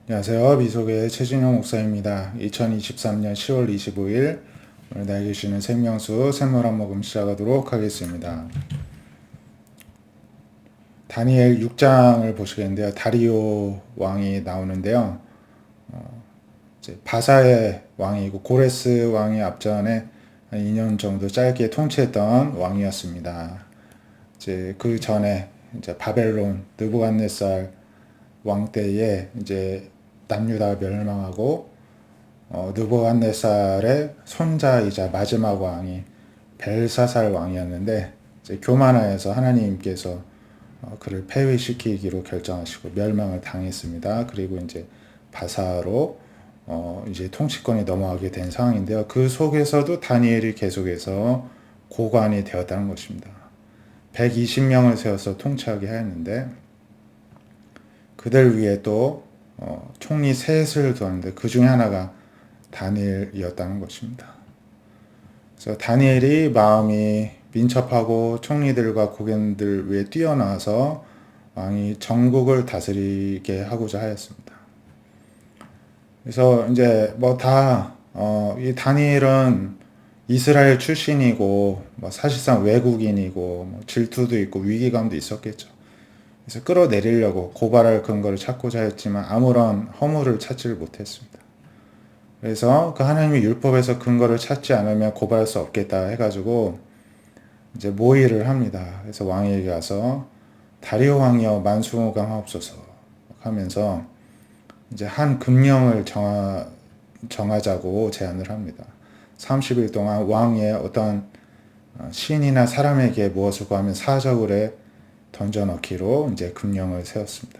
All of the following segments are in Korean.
안녕하세요. 미속의 최진용 목사입니다. 2023년 10월 25일 오늘 날 계시는 생명수 샘물 한 모금 시작하도록 하겠습니다. 다니엘 6장을 보시겠는데요. 다리오 왕이 나오는데요. 이제 바사의 왕이고 고레스 왕이 앞전에 한 2년 정도 짧게 통치했던 왕이었습니다. 이제 그 전에 이제 바벨론 느부갓네살 왕 때에 이제 남유다가 멸망하고 느부갓네살의 손자이자 마지막 왕이 벨사살 왕이었는데 이제 교만하여서 하나님께서 그를 폐위시키기로 결정하시고 멸망을 당했습니다. 그리고 이제 바사로 이제 통치권이 넘어가게 된 상황인데요. 그 속에서도 다니엘이 계속해서 고관이 되었다는 것입니다. 120명을 세워서 통치하게 하였는데 그들 위에 또 총리 셋을 두었는데 그 중에 하나가 다니엘이었다는 것입니다. 그래서 다니엘이 마음이 민첩하고 총리들과 고관들 위에 뛰어나와서 왕이 전국을 다스리게 하고자 하였습니다. 그래서 이제 이 다니엘은 이스라엘 출신이고 사실상 외국인이고 질투도 있고 위기감도 있었겠죠. 그래서 끌어내리려고 고발할 근거를 찾고자 했지만 아무런 허물을 찾지를 못했습니다. 그래서 그 하나님의 율법에서 근거를 찾지 않으면 고발할 수 없겠다 해가지고 이제 모의를 합니다. 그래서 왕에게 가서 다리오 왕이여 만수무강하옵소서 하면서 이제 한 금령을 정하자고 제안을 합니다. 30일 동안 왕의 어떤 신이나 사람에게 무엇을 구하면 사저울에 던져넣기로 이제 금령을 세웠습니다.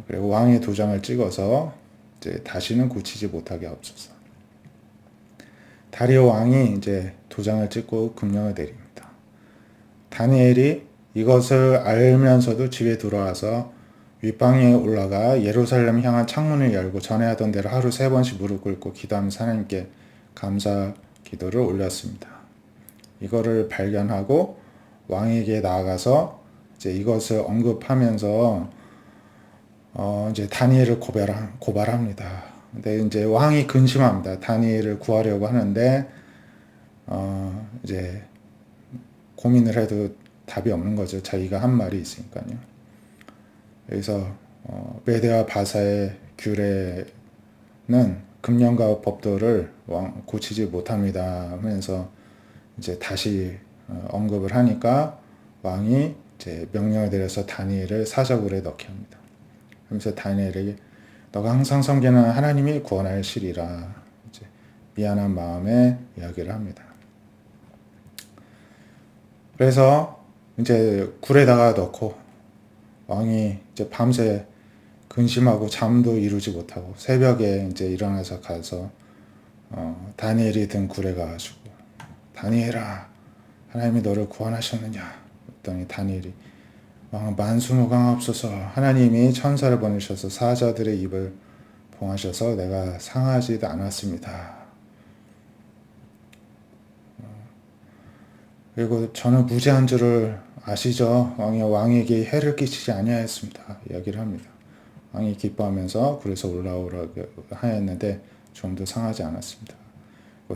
그리고 왕의 도장을 찍어서 이제 다시는 고치지 못하게 하옵소서. 다리오 왕이 이제 도장을 찍고 금령을 내립니다. 다니엘이 이것을 알면서도 집에 들어와서 윗방에 올라가 예루살렘 향한 창문을 열고 전에 하던 대로 하루 3번씩 무릎 꿇고 기도하면서 하나님께 감사 기도를 올렸습니다. 이거를 발견하고 왕에게 나아가서 이제 이것을 언급하면서 이제 다니엘을 고발합니다. 근데 이제 왕이 근심합니다. 다니엘을 구하려고 하는데 이제 고민을 해도 답이 없는 거죠. 자기가 한 말이 있으니까요. 그래서 메대와 바사의 규례는 금령과 법도를 고치지 못합니다 하면서 이제 다시 언급을 하니까 왕이 이제 명령을 내려서 다니엘을 사저울에 넣게 합니다. 그러면서 다니엘에게 너가 항상 섬기는 하나님이 구원하시리라 이제 미안한 마음에 이야기를 합니다. 그래서 이제 굴에다가 넣고 왕이 이제 밤새 근심하고 잠도 이루지 못하고 새벽에 이제 일어나서 가서 다니엘이 든 굴에 가가지고 다니엘아 하나님이 너를 구원하셨느냐 했더니 다니엘이 만수무강하옵소서 하나님이 천사를 보내셔서 사자들의 입을 봉하셔서 내가 상하지도 않았습니다. 그리고 저는 무죄한 줄을 아시죠? 왕에게 해를 끼치지 아니하였습니다. 이야기를 합니다. 왕이 기뻐하면서 굴에서 올라오라고 하였는데 좀도 상하지 않았습니다.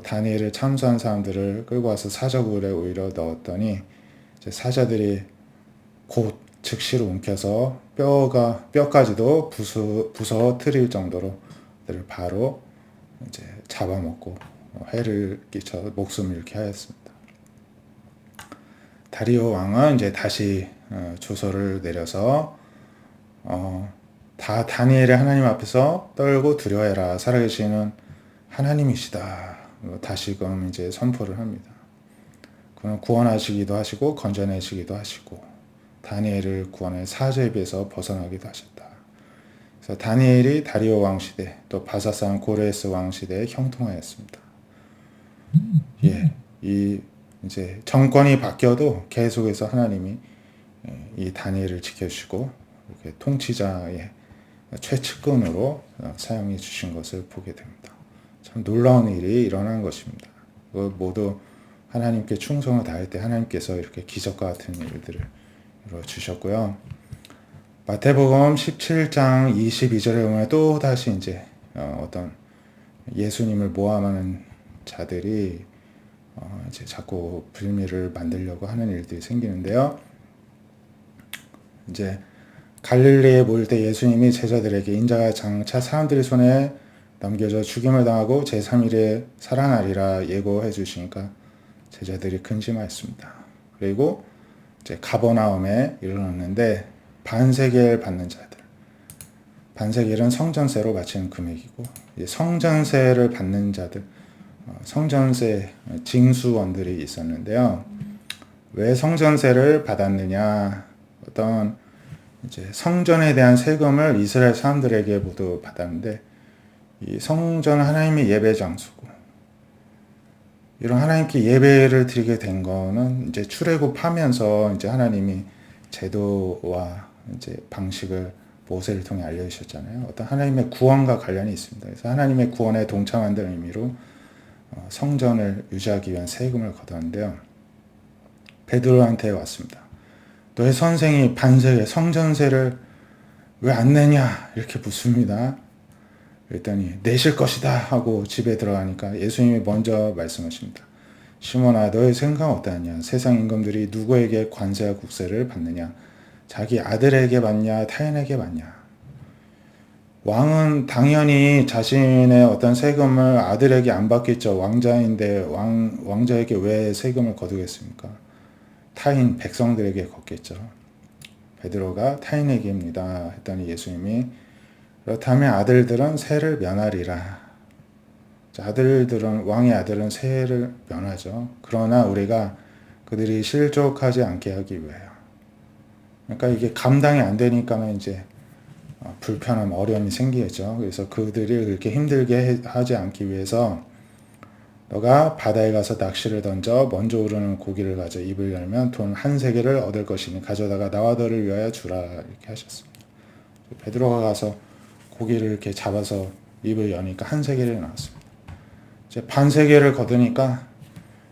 다니엘을 참수한 사람들을 끌고 와서 사저굴에 오히려 넣었더니 이제 사자들이 곧 즉시로 움켜서 뼈까지도 부서뜨릴 정도로 그들을 바로 이제 잡아먹고 해를 끼쳐 목숨을 잃게 하였습니다. 다리오 왕은 이제 다시 조서를 내려서 다 다니엘의 하나님 앞에서 떨고 두려워해라 살아계시는 하나님이시다. 다시금 이제 선포를 합니다. 그는 구원하시기도 하시고 건져내시기도 하시고 다니엘을 구원해 사제비에서 벗어나기도 하셨다. 그래서 다니엘이 다리오 왕 시대 또 바사산 고레스 왕 시대에 형통하였습니다. 이 이제 정권이 바뀌어도 계속해서 하나님이 이 다니엘을 지켜주시고 이렇게 통치자의 최측근으로 사용해 주신 것을 보게 됩니다. 참 놀라운 일이 일어난 것입니다. 모두 하나님께 충성을 다할 때 하나님께서 이렇게 기적과 같은 일들을 이루어 주셨고요. 마태복음 17장 22절에 보면 또 다시 이제 어떤 예수님을 모함하는 자들이 이제 자꾸 불미를 만들려고 하는 일들이 생기는데요. 이제 갈릴리에 모일 때 예수님이 제자들에게 인자가 장차 사람들의 손에 넘겨져 죽임을 당하고 제3일에 살아나리라 예고해 주시니까 제자들이 근심하였습니다. 그리고 이제 가버나움에 이르렀는데 반세겔 받는 자들, 반세겔은 성전세로 바치는 금액이고 성전세를 받는 자들, 성전세 징수원들이 있었는데요. 왜 성전세를 받았느냐? 어떤 이제 성전에 대한 세금을 이스라엘 사람들에게 모두 받았는데 이 성전은 하나님의 예배 장소고 이런 하나님께 예배를 드리게 된 거는 이제 출애굽하면서 이제 하나님이 제도와 이제 방식을 모세를 통해 알려주셨잖아요. 어떤 하나님의 구원과 관련이 있습니다. 그래서 하나님의 구원에 동참한다는 의미로 성전을 유지하기 위한 세금을 걷었는데요. 베드로한테 왔습니다. 너의 선생이 반세에 성전세를 왜 안 내냐 이렇게 묻습니다. 그랬더니 내실 것이다 하고 집에 들어가니까 예수님이 먼저 말씀하십니다. 시몬아 너의 생각 어떠하냐? 세상 임금들이 누구에게 관세와 국세를 받느냐? 자기 아들에게 받냐? 타인에게 받냐? 왕은 당연히 자신의 어떤 세금을 아들에게 안 받겠죠. 왕자인데 왕자에게 왜 세금을 거두겠습니까? 타인 백성들에게 걷겠죠. 베드로가 타인에게입니다 했더니 예수님이 그렇다면 아들들은 세를 면하리라. 왕의 아들은 세를 면하죠. 그러나 우리가 그들이 실족하지 않게 하기 위하여. 그러니까 이게 감당이 안 되니까는 이제 불편함, 어려움이 생기겠죠. 그래서 그들이 그렇게 힘들게 하지 않기 위해서 너가 바다에 가서 낚시를 던져 먼저 오르는 고기를 가져 입을 열면 돈 한 세겔을 얻을 것이니 가져다가 나와 너를 위하여 주라 이렇게 하셨습니다. 베드로가 가서 고기를 이렇게 잡아서 입을 여니까 한 세겔이 나왔습니다. 이제 반 세겔을 거두니까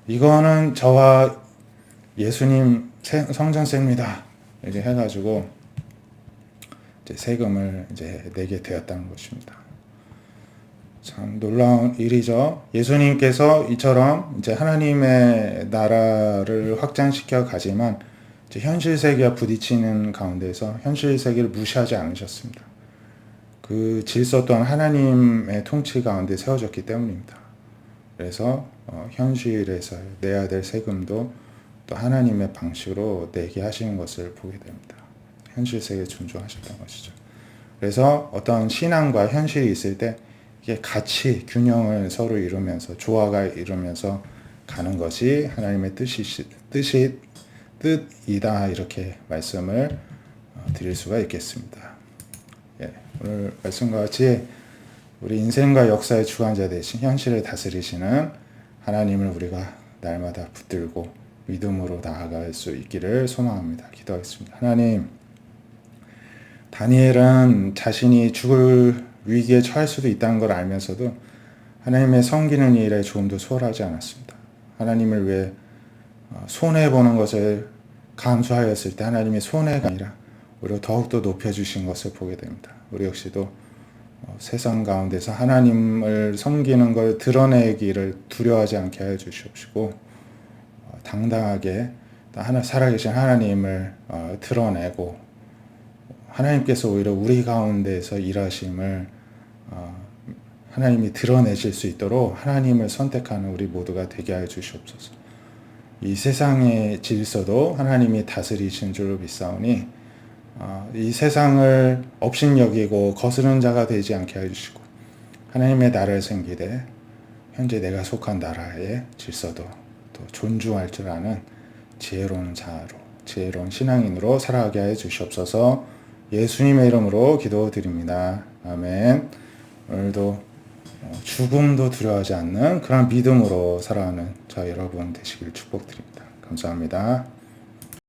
이거는 저와 예수님 성전세입니다. 이렇게 해가지고 이제 세금을 이제 내게 되었다는 것입니다. 참 놀라운 일이죠. 예수님께서 이처럼 이제 하나님의 나라를 확장시켜 가지만 이제 현실 세계와 부딪히는 가운데서 현실 세계를 무시하지 않으셨습니다. 그 질서 또한 하나님의 통치 가운데 세워졌기 때문입니다. 그래서 현실에서 내야 될 세금도 또 하나님의 방식으로 내게 하시는 것을 보게 됩니다. 현실 세계 존중하셨던 것이죠. 그래서 어떤 신앙과 현실이 있을 때 이게 같이 균형을 서로 이루면서 조화가 이루면서 가는 것이 하나님의 뜻이다 이렇게 말씀을 드릴 수가 있겠습니다. 예, 오늘 말씀과 같이 우리 인생과 역사의 주관자 되신 현실을 다스리시는 하나님을 우리가 날마다 붙들고 믿음으로 나아갈 수 있기를 소망합니다. 기도하겠습니다. 하나님, 다니엘은 자신이 죽을 위기에 처할 수도 있다는 걸 알면서도 하나님의 섬기는 일에 조금도 소홀하지 않았습니다. 하나님을 위해 손해보는 것을 감수하였을 때 하나님의 손해가 아니라 오히려 더욱더 높여주신 것을 보게 됩니다. 우리 역시도 세상 가운데서 하나님을 섬기는 걸 드러내기를 두려워하지 않게 하여 주시옵시고 당당하게 살아계신 하나님을 드러내고 하나님께서 오히려 우리 가운데서 일하심을 하나님이 드러내실 수 있도록 하나님을 선택하는 우리 모두가 되게 하여 주시옵소서. 이 세상의 질서도 하나님이 다스리신 줄로 믿사오니 이 세상을 업신여기고 거스르는 자가 되지 않게 하여 주시고 하나님의 나라를 섬기되 현재 내가 속한 나라의 질서도 또 존중할 줄 아는 지혜로운 자로 지혜로운 신앙인으로 살아가게 하여 주시옵소서. 예수님의 이름으로 기도드립니다. 아멘. 오늘도 죽음도 두려워하지 않는 그런 믿음으로 살아가는 저 여러분 되시길 축복드립니다. 감사합니다.